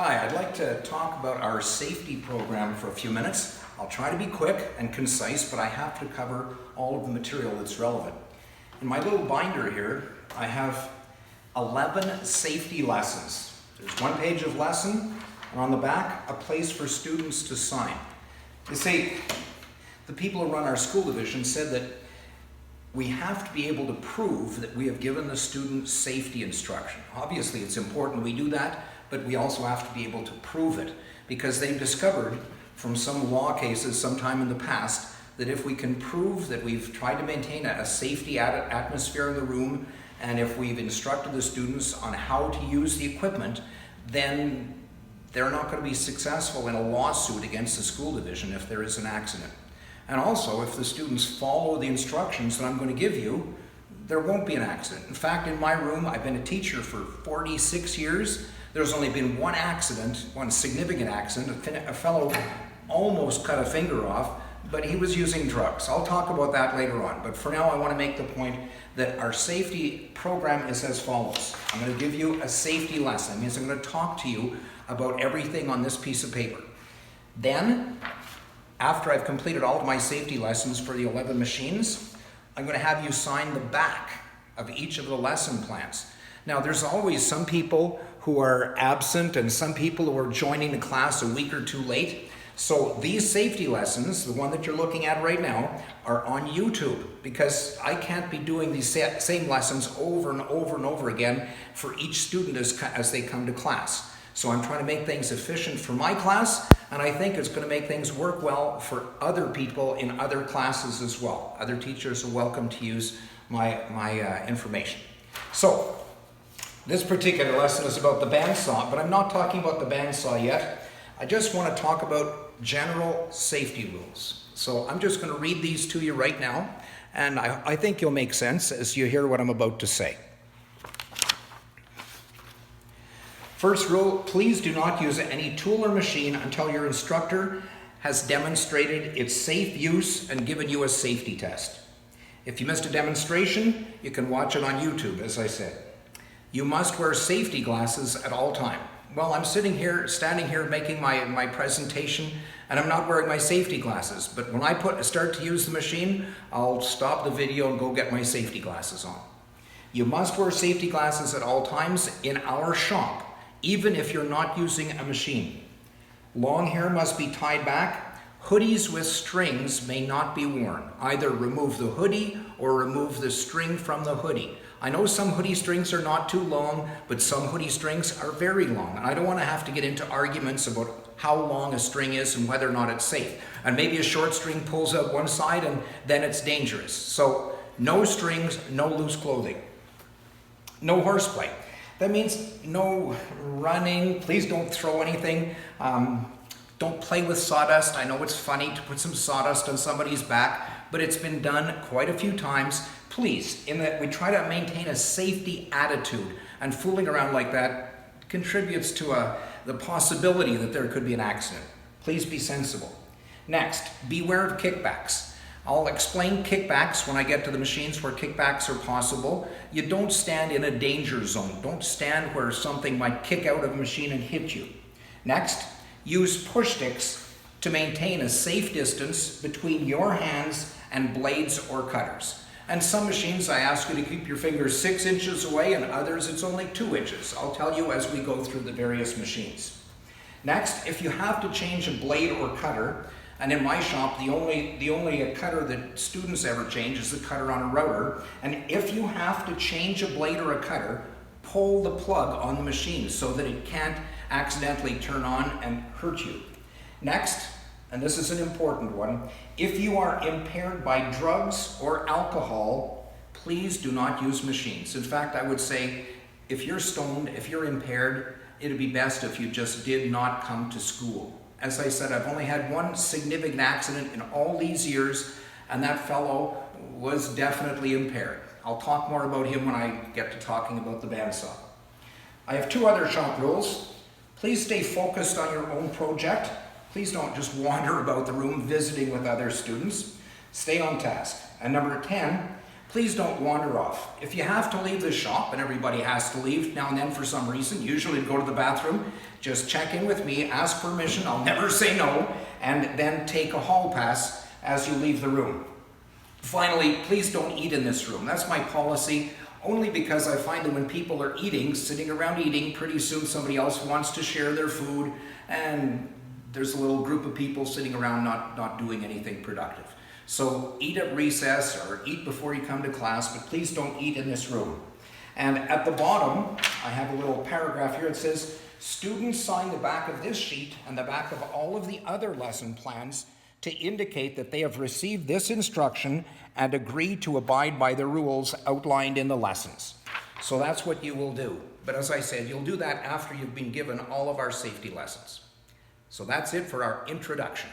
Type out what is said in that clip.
Hi, I'd like to talk about our safety program for a few minutes. I'll try to be quick and concise, but I have to cover all of the material that's relevant. In my little binder here, I have 11 safety lessons. There's one page of lesson, and on the back, a place for students to sign. You see, the people who run our school division said that we have to be able to prove that we have given the students safety instruction. Obviously, it's important we do that, but we also have to be able to prove it, because they've discovered from some law cases sometime in the past that if we can prove that we've tried to maintain a safety atmosphere in the room, and if we've instructed the students on how to use the equipment, then they're not going to be successful in a lawsuit against the school division if there is an accident. And also, if the students follow the instructions that I'm going to give you, there won't be an accident. In fact, in my room, I've been a teacher for 46 years. There's only been one accident, one significant accident. A fellow almost cut a finger off, but he was using drugs. I'll talk about that later on. But for now, I want to make the point that our safety program is as follows. I'm going to give you a safety lesson. That means I'm going to talk to you about everything on this piece of paper. Then, after I've completed all of my safety lessons for the 11 machines, I'm going to have you sign the back of each of the lesson plans. Now, there's always some people who are absent and some people who are joining the class a week or two late. So these safety lessons, the one that you're looking at right now, are on YouTube, because I can't be doing these same lessons over and over and over again for each student as they come to class. So I'm trying to make things efficient for my class, and I think it's going to make things work well for other people in other classes as well. Other teachers are welcome to use my information. So this particular lesson is about the bandsaw, but I'm not talking about the bandsaw yet. I just want to talk about general safety rules. So I'm just going to read these to you right now, and I think you'll make sense as you hear what I'm about to say. First rule, please do not use any tool or machine until your instructor has demonstrated its safe use and given you a safety test. If you missed a demonstration, you can watch it on YouTube, as I said. You must wear safety glasses at all time. Well, I'm standing here making my presentation, and I'm not wearing my safety glasses. But when I start to use the machine, I'll stop the video and go get my safety glasses on. You must wear safety glasses at all times in our shop, even if you're not using a machine. Long hair must be tied back. Hoodies with strings may not be worn. Either remove the hoodie or remove the string from the hoodie. I know some hoodie strings are not too long, but some hoodie strings are very long. And I don't want to have to get into arguments about how long a string is and whether or not it's safe. And maybe a short string pulls out one side and then it's dangerous. So no strings, no loose clothing. No horseplay. That means no running. Please don't throw anything. Don't play with sawdust. I know it's funny to put some sawdust on somebody's back, but it's been done quite a few times. Please, in that we try to maintain a safety attitude, and fooling around like that contributes to the possibility that there could be an accident. Please be sensible. Next, beware of kickbacks. I'll explain kickbacks when I get to the machines where kickbacks are possible. You don't stand in a danger zone. Don't stand where something might kick out of a machine and hit you. Next, use push sticks to maintain a safe distance between your hands and blades or cutters. And some machines I ask you to keep your fingers 6 inches away, and others it's only 2 inches. I'll tell you as we go through the various machines. Next, if you have to change a blade or cutter, and in my shop, the only cutter that students ever change is the cutter on a router. And if you have to change a blade or a cutter, pull the plug on the machine so that it can't accidentally turn on and hurt you. Next, and this is an important one, if you are impaired by drugs or alcohol, please do not use machines. In fact, I would say if you're stoned, if you're impaired, it'd be best if you just did not come to school. As I said, I've only had one significant accident in all these years, and that fellow was definitely impaired. I'll talk more about him when I get to talking about the bandsaw. I have 2 other shop rules. Please stay focused on your own project. Please don't just wander about the room visiting with other students. Stay on task. And number 10, Please don't wander off. If you have to leave the shop, and everybody has to leave now and then for some reason, usually to go to the bathroom, just check in with me, ask permission, I'll never say no, and then take a hall pass as you leave the room. Finally, please don't eat in this room. That's my policy, only because I find that when people are eating, sitting around eating, pretty soon somebody else wants to share their food, and there's a little group of people sitting around not doing anything productive. So eat at recess or eat before you come to class, but please don't eat in this room. And at the bottom, I have a little paragraph here. It says, students sign the back of this sheet and the back of all of the other lesson plans to indicate that they have received this instruction and agree to abide by the rules outlined in the lessons. So that's what you will do. But as I said, you'll do that after you've been given all of our safety lessons. So that's it for our introduction.